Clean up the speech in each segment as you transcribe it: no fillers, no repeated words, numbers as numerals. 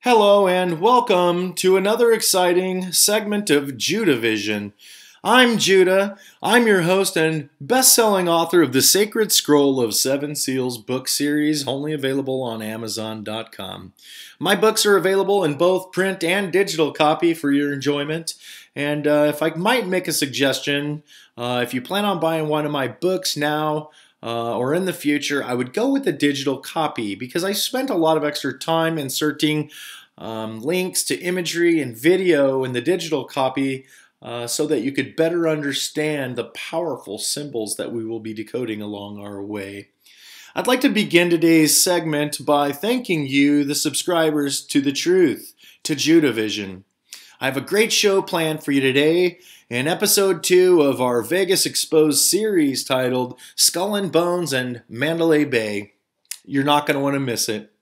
Hello and welcome to another exciting segment of Judah Vision. I'm Judah. I'm your host and best-selling author of the Sacred Scroll of Seven Seals book series, only available on Amazon.com. My books are available in both print and digital copy for your enjoyment. And if I might make a suggestion, if you plan on buying one of my books now, or in the future, I would go with the digital copy because I spent a lot of extra time inserting links to imagery and video in the digital copy so that you could better understand the powerful symbols that we will be decoding along our way. I'd like to begin today's segment by thanking you, the subscribers to The Truth, to Judah Vision. I have a great show planned for you today in episode 2 of our Vegas Exposed series titled Skull and Bones and Mandalay Bay. You're not going to want to miss it.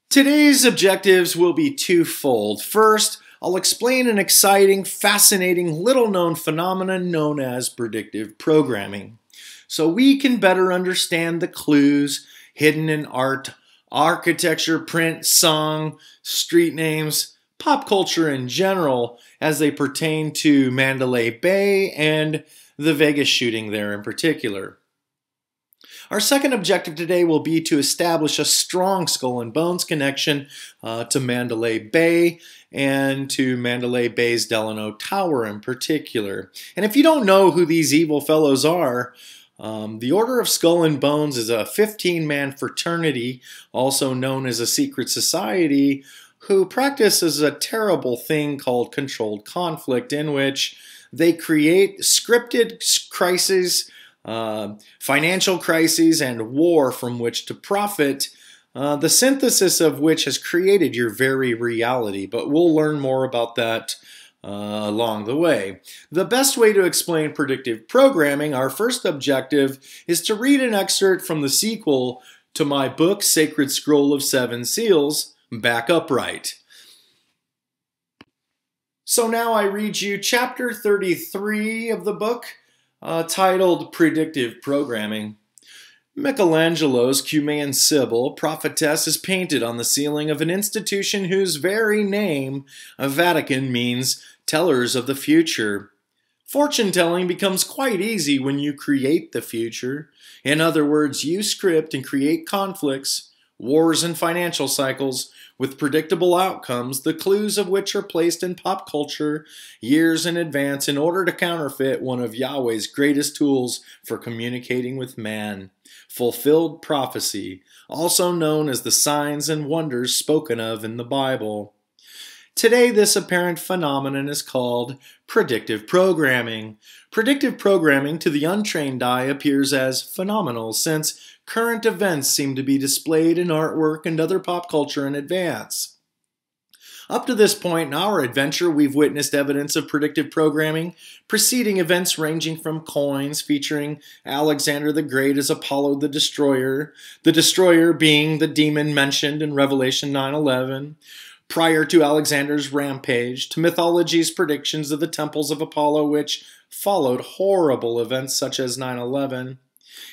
Today's objectives will be twofold. First, I'll explain an exciting, fascinating, little-known phenomenon known as predictive programming, so we can better understand the clues hidden in art, architecture, print, song, street names, pop culture in general as they pertain to Mandalay Bay and the Vegas shooting there in particular. Our second objective today will be to establish a strong skull and bones connection to Mandalay Bay and to Mandalay Bay's Delano Tower in particular. And if you don't know who these evil fellows are, the Order of Skull and Bones is a 15-man fraternity, also known as a secret society, who practices a terrible thing called controlled conflict, in which they create scripted crises, financial crises, and war from which to profit, the synthesis of which has created your very reality. But we'll learn more about that along the way. The best way to explain predictive programming, our first objective, is to read an excerpt from the sequel to my book, Sacred Scroll of Seven Seals, Back Upright. So now I read you chapter 33 of the book, titled Predictive Programming. Michelangelo's Cumaean Sibyl, prophetess, is painted on the ceiling of an institution whose very name, a Vatican, means tellers of the future. Fortune-telling becomes quite easy when you create the future. In other words, you script and create conflicts, wars, and financial cycles with predictable outcomes, the clues of which are placed in pop culture years in advance in order to counterfeit one of Yahweh's greatest tools for communicating with man, fulfilled prophecy, also known as the signs and wonders spoken of in the Bible. Today, this apparent phenomenon is called predictive programming. Predictive programming to the untrained eye appears as phenomenal, since current events seem to be displayed in artwork and other pop culture in advance. Up to this point in our adventure, we've witnessed evidence of predictive programming, preceding events ranging from coins featuring Alexander the Great as Apollo the Destroyer being the demon mentioned in Revelation 9:11, prior to Alexander's rampage, to mythology's predictions of the temples of Apollo, which followed horrible events such as 9/11.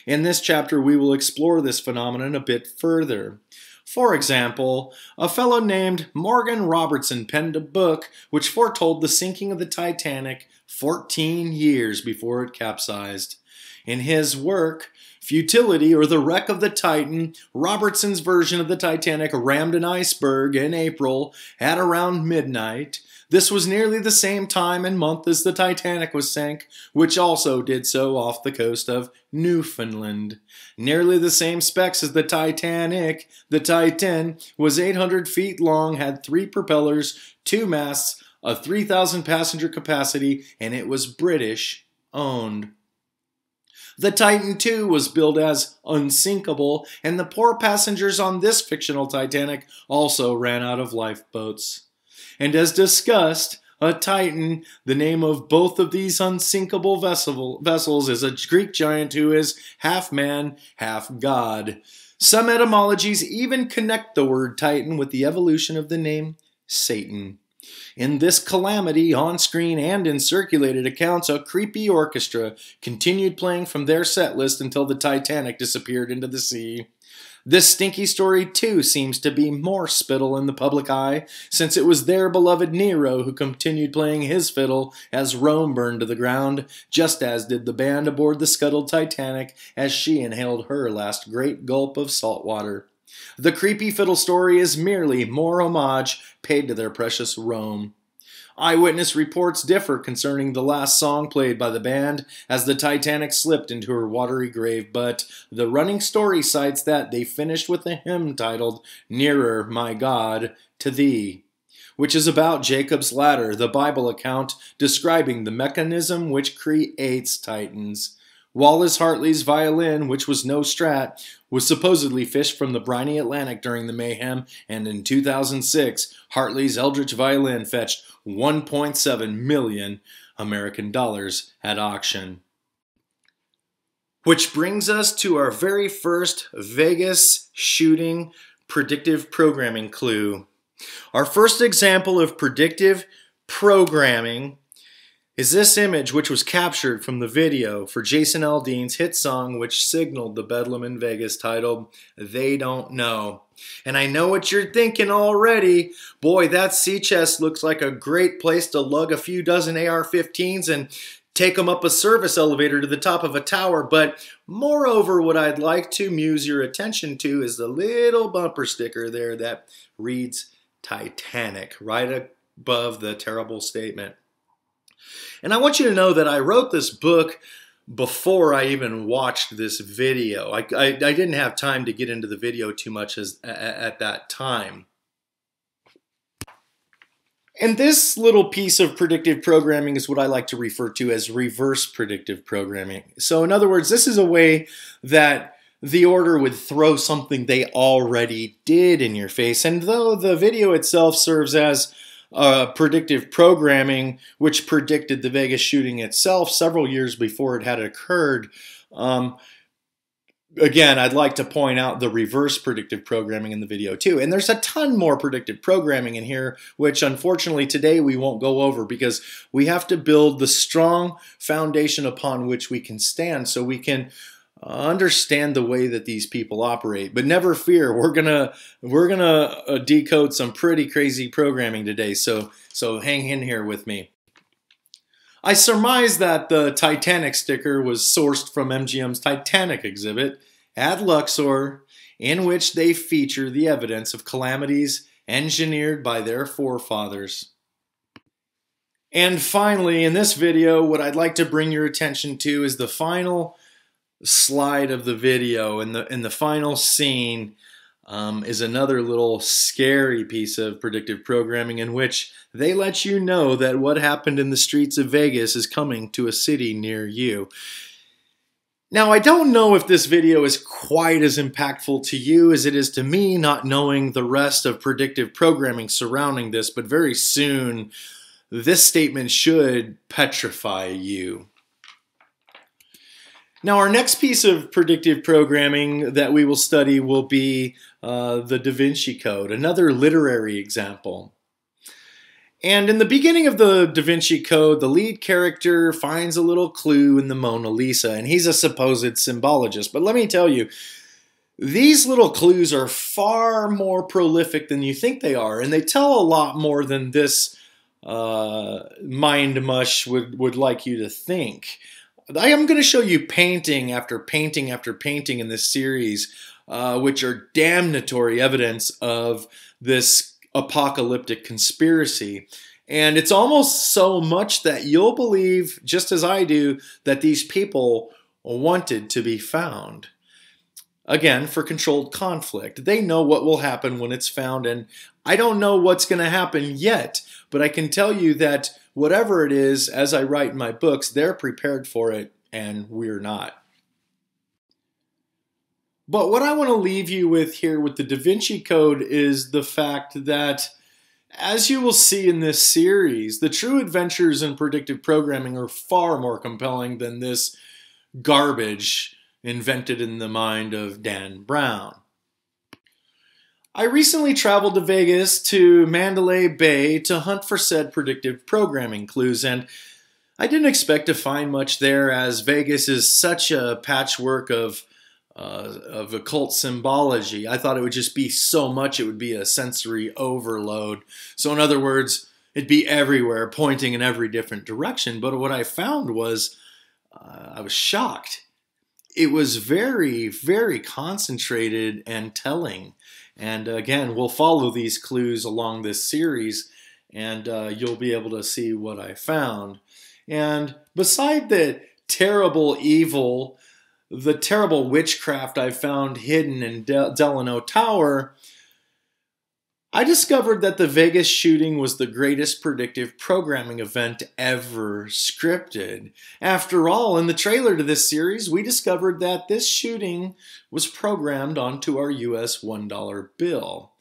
In this chapter, we will explore this phenomenon a bit further. For example, a fellow named Morgan Robertson penned a book which foretold the sinking of the Titanic 14 years before it capsized. In his work, Futility, or the Wreck of the Titan, Robertson's version of the Titanic rammed an iceberg in April at around midnight. This was nearly the same time and month as the Titanic was sank, which also did so off the coast of Newfoundland. Nearly the same specs as the Titanic, the Titan was 800 feet long, had 3 propellers, 2 masts, a 3,000 passenger capacity, and it was British owned. The Titan, too, was billed as unsinkable, and the poor passengers on this fictional Titanic also ran out of lifeboats. And as discussed, a Titan, the name of both of these unsinkable vessels, is a Greek giant who is half man, half god. Some etymologies even connect the word Titan with the evolution of the name Satan. In this calamity, on screen and in circulated accounts, a creepy orchestra continued playing from their set list until the Titanic disappeared into the sea. This stinky story too seems to be more spittle in the public eye, since it was their beloved Nero who continued playing his fiddle as Rome burned to the ground, just as did the band aboard the scuttled Titanic as she inhaled her last great gulp of salt water. The creepy fiddle story is merely more homage paid to their precious Rome. Eyewitness reports differ concerning the last song played by the band as the Titanic slipped into her watery grave, but the running story cites that they finished with a hymn titled "Nearer, My God, to Thee," which is about Jacob's ladder, the Bible account describing the mechanism which creates titans. Wallace Hartley's violin, which was no Strat, was supposedly fished from the briny Atlantic during the mayhem, and in 2006, Hartley's Eldritch violin fetched 1.7 million American dollars at auction. Which brings us to our very first Vegas shooting predictive programming clue. Our first example of predictive programming is this image, which was captured from the video for Jason Aldean's hit song which signaled the Bedlam in Vegas, titled "They Don't Know." And I know what you're thinking already. Boy, that sea chest looks like a great place to lug a few dozen AR-15s and take them up a service elevator to the top of a tower. But moreover, what I'd like to muse your attention to is the little bumper sticker there that reads Titanic right above the terrible statement. And I want you to know that I wrote this book before I even watched this video. I didn't have time to get into the video too much at that time. And this little piece of predictive programming is what I like to refer to as reverse predictive programming. So in other words, this is a way that the order would throw something they already did in your face. And though the video itself serves as predictive programming, which predicted the Vegas shooting itself several years before it had occurred. Again, I'd like to point out the reverse predictive programming in the video too. And there's a ton more predictive programming in here, which unfortunately today we won't go over because we have to build the strong foundation upon which we can stand so we can understand the way that these people operate. But never fear, we're gonna decode some pretty crazy programming today. So hang in here with me. I surmise that the Titanic sticker was sourced from MGM's Titanic exhibit at Luxor, in which they feature the evidence of calamities engineered by their forefathers. And finally, in this video, what I'd like to bring your attention to is the final slide of the video, and the final scene is another little scary piece of predictive programming in which they let you know that what happened in the streets of Vegas is coming to a city near you. Now, I don't know if this video is quite as impactful to you as it is to me, not knowing the rest of predictive programming surrounding this, but very soon this statement should petrify you. Now, our next piece of predictive programming that we will study will be the Da Vinci Code, another literary example. And in the beginning of the Da Vinci Code, the lead character finds a little clue in the Mona Lisa, and he's a supposed symbologist. But let me tell you, these little clues are far more prolific than you think they are, and they tell a lot more than this mind mush would like you to think. I am going to show you painting after painting after painting in this series, which are damnatory evidence of this apocalyptic conspiracy. And it's almost so much that you'll believe, just as I do, that these people wanted to be found. Again, for controlled conflict. They know what will happen when it's found, and I don't know what's going to happen yet, but I can tell you that whatever it is, as I write in my books, they're prepared for it, and we're not. But what I want to leave you with here with the Da Vinci Code is the fact that, as you will see in this series, the true adventures in predictive programming are far more compelling than this garbage invented in the mind of Dan Brown. I recently traveled to Vegas to Mandalay Bay to hunt for said predictive programming clues, and I didn't expect to find much there, as Vegas is such a patchwork of of occult symbology. I thought it would just be so much, it would be a sensory overload. So in other words, it'd be everywhere, pointing in every different direction. But what I found was, I was shocked. It was very, very concentrated and telling. And again, we'll follow these clues along this series, and you'll be able to see what I found. And beside the terrible evil, the terrible witchcraft I found hidden in Delano Tower, I discovered that the Vegas shooting was the greatest predictive programming event ever scripted. After all, in the trailer to this series, we discovered that this shooting was programmed onto our US $1 bill.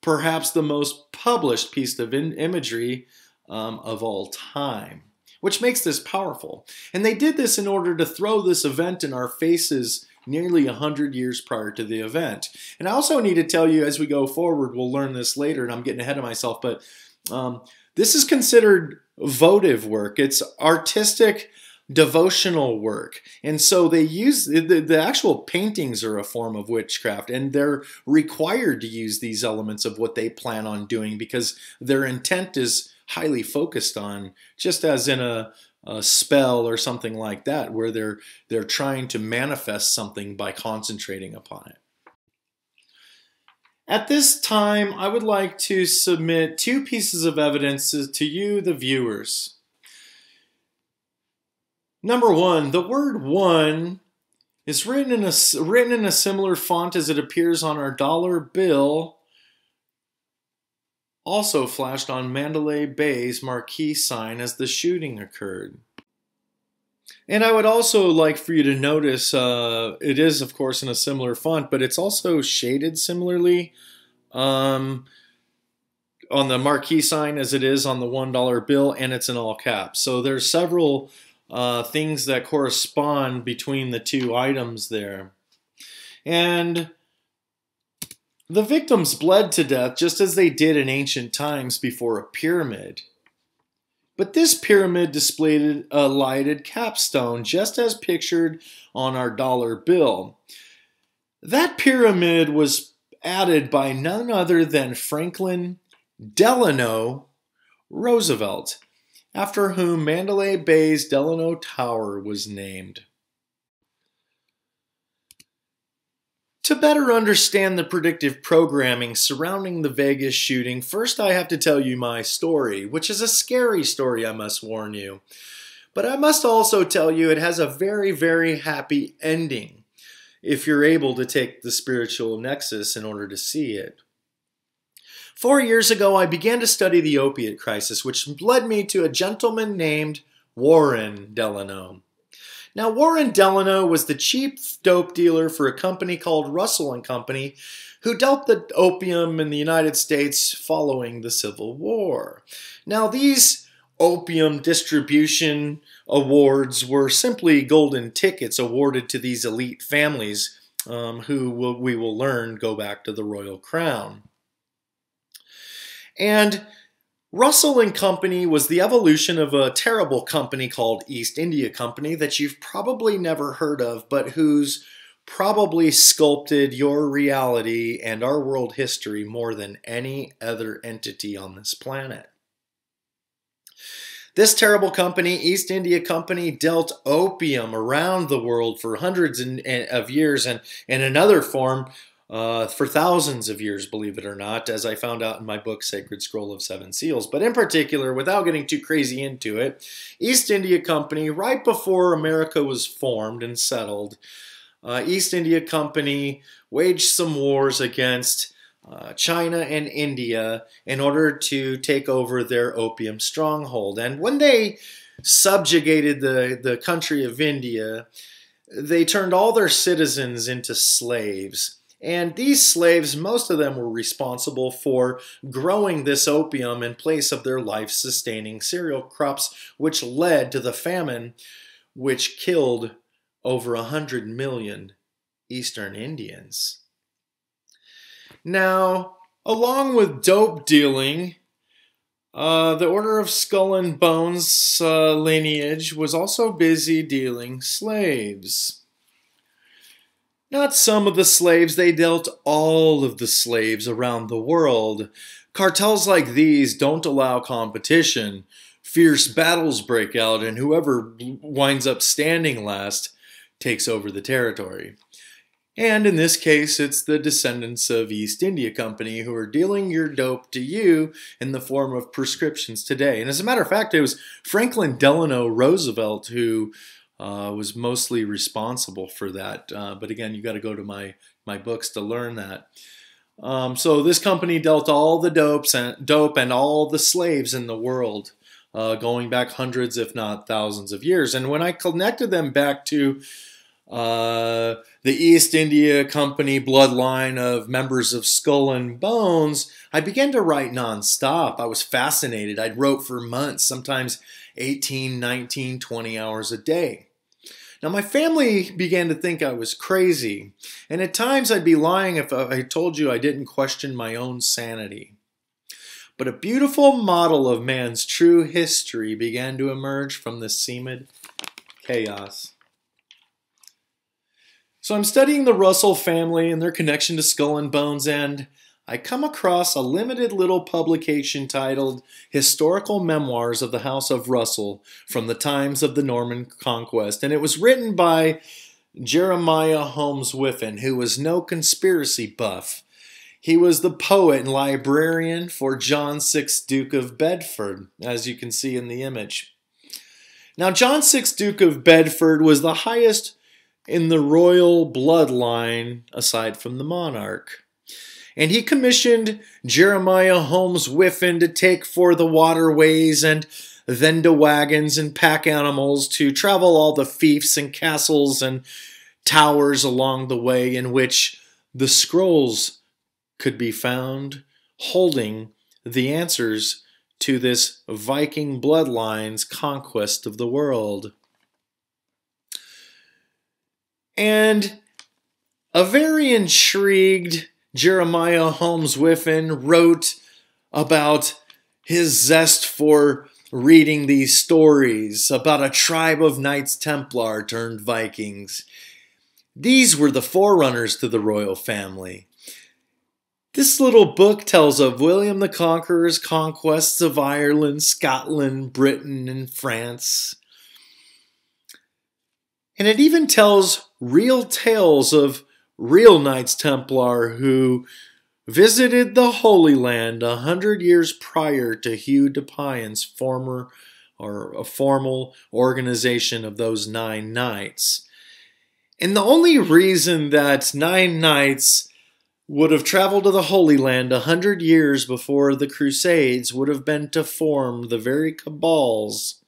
Perhaps the most published piece of imagery of all time, which makes this powerful. And they did this in order to throw this event in our faces nearly 100 years prior to the event. And I also need to tell you, as we go forward, we'll learn this later, and I'm getting ahead of myself, but this is considered votive work. It's artistic, devotional work. And so they use, the actual paintings are a form of witchcraft, and they're required to use these elements of what they plan on doing because their intent is highly focused on, just as in a spell or something like that, where they're trying to manifest something by concentrating upon it. At this time, I would like to submit two pieces of evidence to you, the viewers. Number one, the word one is written in a similar font as it appears on our dollar bill, also flashed on Mandalay Bay's marquee sign as the shooting occurred. And I would also like for you to notice, it is of course in a similar font, but it's also shaded similarly on the marquee sign as it is on the $1 bill, and it's in all caps. So there's several things that correspond between the two items there. And the victims bled to death just as they did in ancient times before a pyramid. But this pyramid displayed a lighted capstone, just as pictured on our dollar bill. That pyramid was added by none other than Franklin Delano Roosevelt, after whom Mandalay Bay's Delano Tower was named. To better understand the predictive programming surrounding the Vegas shooting, first I have to tell you my story, which is a scary story, I must warn you. But I must also tell you it has a very, very happy ending, if you're able to take the spiritual nexus in order to see it. 4 years ago, I began to study the opiate crisis, which led me to a gentleman named Warren Delano. Now, Warren Delano was the chief dope dealer for a company called Russell & Company, who dealt the opium in the United States following the Civil War. Now, these opium distribution awards were simply golden tickets awarded to these elite families who we will learn go back to the royal crown. And Russell & Company was the evolution of a terrible company called East India Company that you've probably never heard of, but who's probably sculpted your reality and our world history more than any other entity on this planet. This terrible company, East India Company, dealt opium around the world for hundreds of years, and in another form, for thousands of years, believe it or not, as I found out in my book, Sacred Scroll of Seven Seals. But in particular, without getting too crazy into it, East India Company, right before America was formed and settled, East India Company waged some wars against China and India in order to take over their opium stronghold. And when they subjugated the country of India, they turned all their citizens into slaves. And these slaves, most of them were responsible for growing this opium in place of their life-sustaining cereal crops, which led to the famine, which killed over 100 million Eastern Indians. Now, along with dope dealing, the Order of Skull and Bones lineage was also busy dealing slaves. Not some of the slaves, they dealt all of the slaves around the world. Cartels like these don't allow competition. Fierce battles break out, and whoever winds up standing last takes over the territory. And in this case, it's the descendants of East India Company who are dealing your dope to you in the form of prescriptions today. And as a matter of fact, it was Franklin Delano Roosevelt who was mostly responsible for that. But again, you got to go to my books to learn that. So this company dealt all the dope and all the slaves in the world, going back hundreds, if not thousands of years. And when I connected them back to the East India Company bloodline of members of Skull and Bones, I began to write nonstop. I was fascinated. I'd wrote for months, sometimes 18, 19, 20 hours a day. Now, my family began to think I was crazy, and at times I'd be lying if I told you I didn't question my own sanity. But a beautiful model of man's true history began to emerge from the seamed chaos. So I'm studying the Russell family and their connection to Skull and Bones, and I come across a limited little publication titled Historical Memoirs of the House of Russell from the Times of the Norman Conquest. And it was written by Jeremiah Holmes Whiffen, who was no conspiracy buff. He was the poet and librarian for John VI, Duke of Bedford, as you can see in the image. Now, John VI, Duke of Bedford was the highest in the royal bloodline aside from the monarch. And he commissioned Jeremiah Holmes Whiffen to take for the waterways and then to wagons and pack animals to travel all the fiefs and castles and towers along the way in which the scrolls could be found holding the answers to this Viking bloodline's conquest of the world. And a very intrigued Jeremiah Holmes Whiffen wrote about his zest for reading these stories about a tribe of Knights Templar turned Vikings. These were the forerunners to the royal family. This little book tells of William the Conqueror's conquests of Ireland, Scotland, Britain, and France. And it even tells real tales of real Knights Templar who visited the Holy Land 100 years prior to Hugh de Payens' formal organization of those 9 knights. And the only reason that 9 knights would have traveled to the Holy Land 100 years before the Crusades would have been to form the very cabals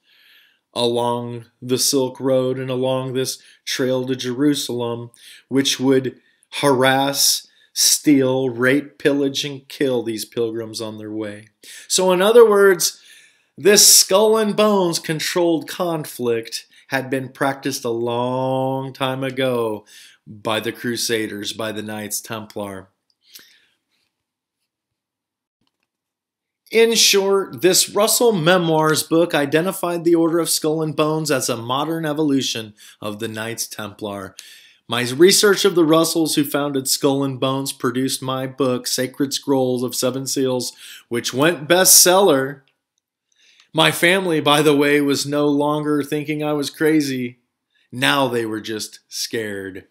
along the Silk Road and along this trail to Jerusalem, which would harass, steal, rape, pillage, and kill these pilgrims on their way. So in other words, this Skull and Bones controlled conflict had been practiced a long time ago by the Crusaders, by the Knights Templar. In short, this Russell Memoirs book identified the Order of Skull and Bones as a modern evolution of the Knights Templar. My research of the Russells who founded Skull and Bones produced my book, Sacred Scrolls of 7 Seals, which went bestseller. My family, by the way, was no longer thinking I was crazy. Now they were just scared.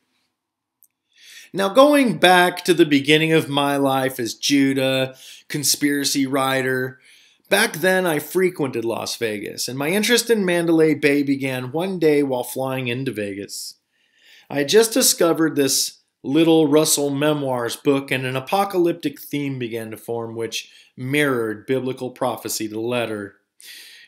Now, going back to the beginning of my life as Judah, conspiracy writer, back then I frequented Las Vegas, and my interest in Mandalay Bay began one day while flying into Vegas. I had just discovered this little Russell Memoirs book, and an apocalyptic theme began to form which mirrored biblical prophecy to the letter.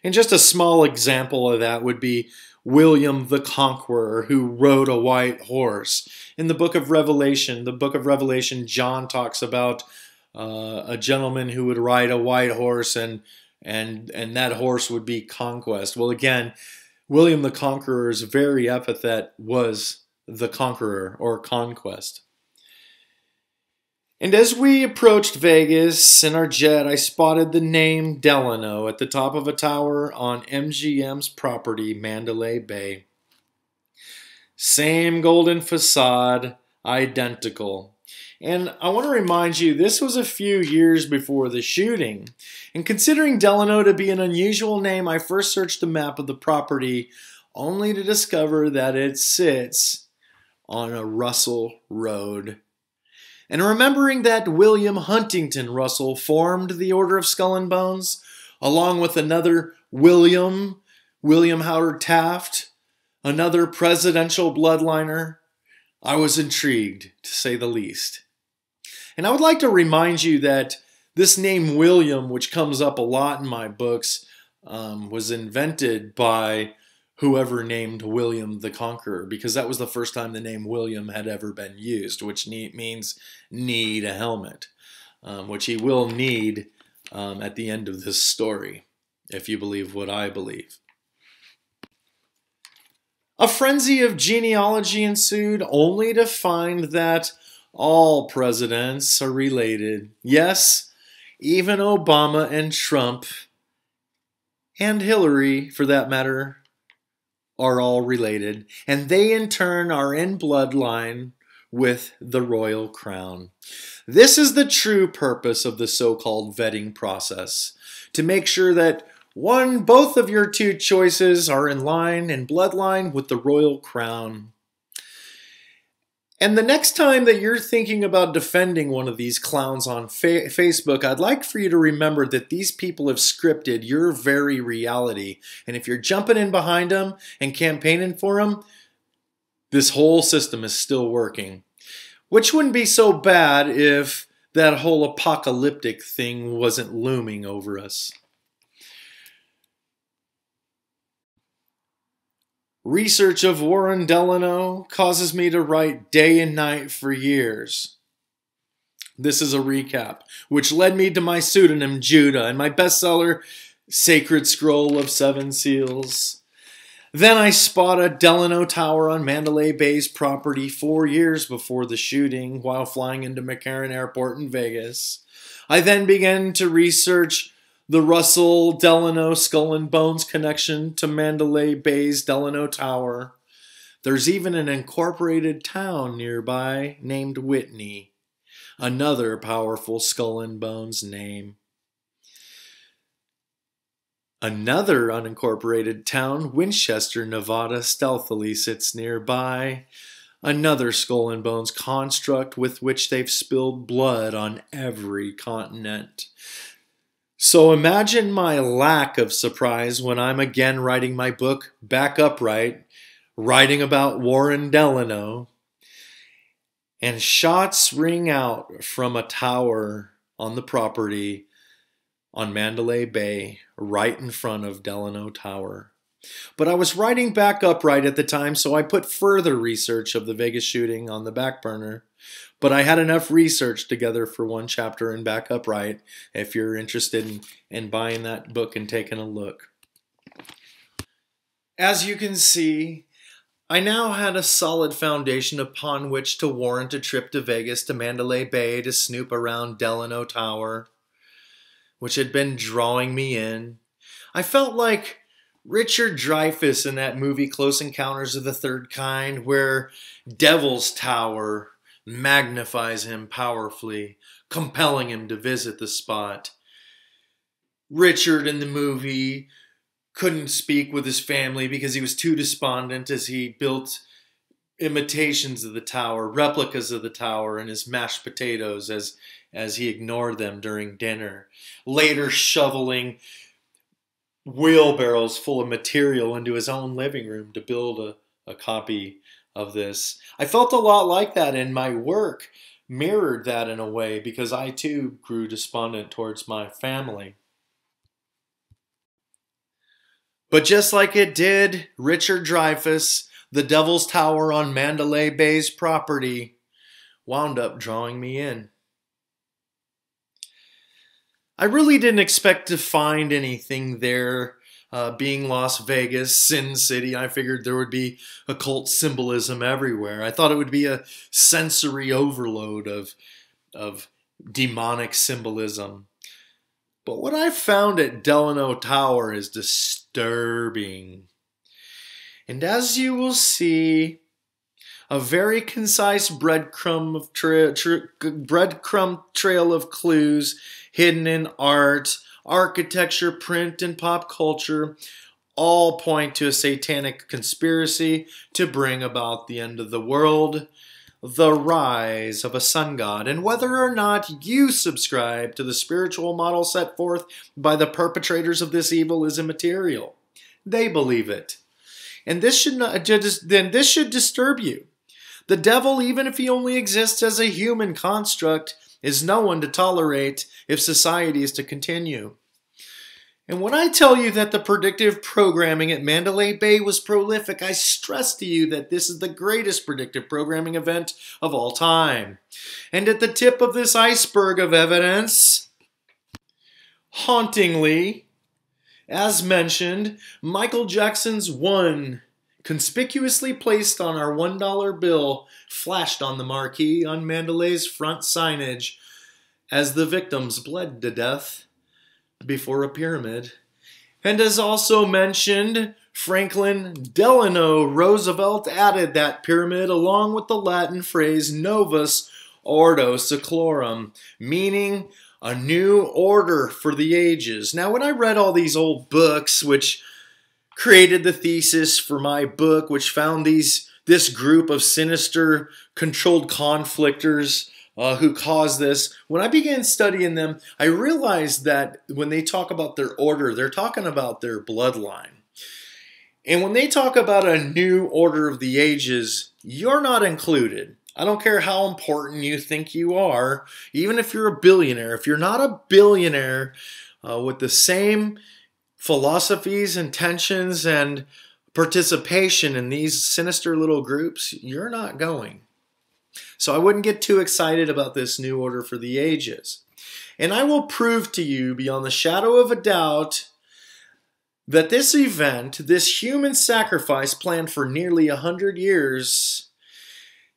And just a small example of that would be William the Conqueror, who rode a white horse. In the book of Revelation, John talks about a gentleman who would ride a white horse, and that horse would be conquest. Well, again, William the Conqueror's very epithet was the conqueror or conquest. And as we approached Vegas in our jet, I spotted the name Delano at the top of a tower on MGM's property, Mandalay Bay. Same golden facade, identical. And I want to remind you, this was a few years before the shooting. And considering Delano to be an unusual name, I first searched a map of the property only to discover that it sits on a Russell Road. And remembering that William Huntington Russell formed the Order of Skull and Bones, along with another William Howard Taft, another presidential bloodliner, I was intrigued, to say the least. And I would like to remind you that this name William, which comes up a lot in my books, was invented by whoever named William the Conqueror, because that was the first time the name William had ever been used, which means need a helmet, which he will need at the end of this story, if you believe what I believe. A frenzy of genealogy ensued, only to find that all presidents are related. Yes, even Obama and Trump, and Hillary, for that matter, are all related. And they, in turn, are in bloodline with the royal crown. This is the true purpose of the so-called vetting process, to make sure that both of your two choices are in line and bloodline with the royal crown. And the next time that you're thinking about defending one of these clowns on Facebook, I'd like for you to remember that these people have scripted your very reality. And if you're jumping in behind them and campaigning for them, this whole system is still working. Which wouldn't be so bad if that whole apocalyptic thing wasn't looming over us. Research of Warren Delano causes me to write day and night for years. This is a recap, which led me to my pseudonym Judah and my bestseller, Sacred Scroll of Seven Seals. Then I spot a Delano Tower on Mandalay Bay's property 4 years before the shooting while flying into McCarran Airport in Vegas. I then began to research the Russell Delano Skull and Bones connection to Mandalay Bay's Delano Tower. There's even an incorporated town nearby named Whitney, another powerful Skull and Bones name. Another unincorporated town, Winchester, Nevada, stealthily sits nearby. Another Skull and Bones construct with which they've spilled blood on every continent. So imagine my lack of surprise when I'm again writing my book, Back Upright, writing about Warren Delano, and shots ring out from a tower on the property on Mandalay Bay, right in front of Delano Tower. But I was writing Back Upright at the time, so I put further research of the Vegas shooting on the back burner. But I had enough research together for one chapter in Back Upright, if you're interested in buying that book and taking a look. As you can see, I now had a solid foundation upon which to warrant a trip to Vegas to Mandalay Bay to snoop around Delano Tower, which had been drawing me in. I felt like Richard Dreyfuss in that movie Close Encounters of the Third Kind, where Devil's Tower magnifies him powerfully, compelling him to visit the spot. Richard in the movie couldn't speak with his family because he was too despondent as he built imitations of the tower, replicas of the tower, and his mashed potatoes as he ignored them during dinner. Later shoveling wheelbarrows full of material into his own living room to build a copy of this. I felt a lot like that, and my work mirrored that in a way because I too grew despondent towards my family. But just like it did Richard Dreyfuss, the Devil's Tower on Mandalay Bay's property wound up drawing me in. I really didn't expect to find anything there. Being Las Vegas, Sin City, I figured there would be occult symbolism everywhere. I thought it would be a sensory overload of demonic symbolism. But what I found at Delano Tower is disturbing. And as you will see, A very concise breadcrumb trail of clues hidden in art, architecture, print, and pop culture all point to a satanic conspiracy to bring about the end of the world, the rise of a sun god. And whether or not you subscribe to the spiritual model set forth by the perpetrators of this evil is immaterial. They believe it. And this should disturb you. The devil, even if he only exists as a human construct, is no one to tolerate if society is to continue. And when I tell you that the predictive programming at Mandalay Bay was prolific, I stress to you that this is the greatest predictive programming event of all time. And at the tip of this iceberg of evidence, hauntingly, as mentioned, Michael Jackson's "One," conspicuously placed on our $1 bill, flashed on the marquee on Mandalay's front signage as the victims bled to death before a pyramid. And as also mentioned, Franklin Delano Roosevelt added that pyramid along with the Latin phrase Novus Ordo Seclorum, meaning a new order for the ages. Now, when I read all these old books, which created the thesis for my book, which found this group of sinister, controlled conflictors who caused this, when I began studying them, I realized that when they talk about their order, they're talking about their bloodline. And when they talk about a new order of the ages, you're not included. I don't care how important you think you are, even if you're a billionaire. If you're not a billionaire with the same philosophies, intentions, and participation in these sinister little groups, you're not going. So I wouldn't get too excited about this new order for the ages. And I will prove to you beyond the shadow of a doubt that this event, this human sacrifice planned for nearly 100 years,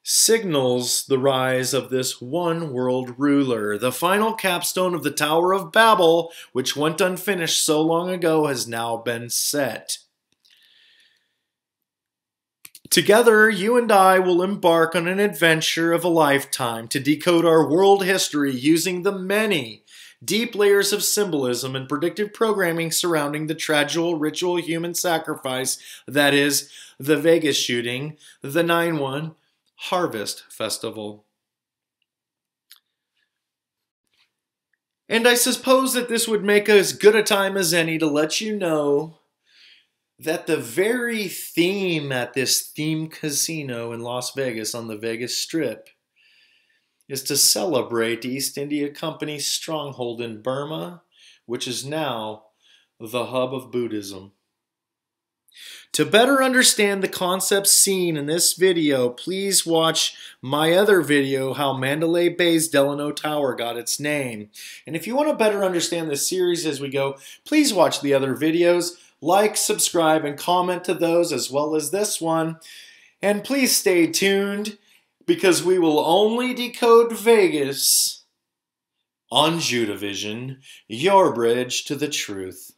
signals the rise of this one world ruler. The final capstone of the Tower of Babel, which went unfinished so long ago, has now been set. Together, you and I will embark on an adventure of a lifetime to decode our world history using the many deep layers of symbolism and predictive programming surrounding the tragical ritual human sacrifice that is the Vegas shooting, the 9/1 Harvest Festival. And I suppose that this would make as good a time as any to let you know that the very theme at this theme casino in Las Vegas on the Vegas Strip is to celebrate East India Company's stronghold in Burma, which is now the hub of Buddhism. To better understand the concepts seen in this video, please watch my other video, How Mandalay Bay's Delano Tower Got Its Name. And if you want to better understand this series as we go, please watch the other videos. Like, subscribe, and comment to those as well as this one. And please stay tuned because we will only decode Vegas on Judavision, your bridge to the truth.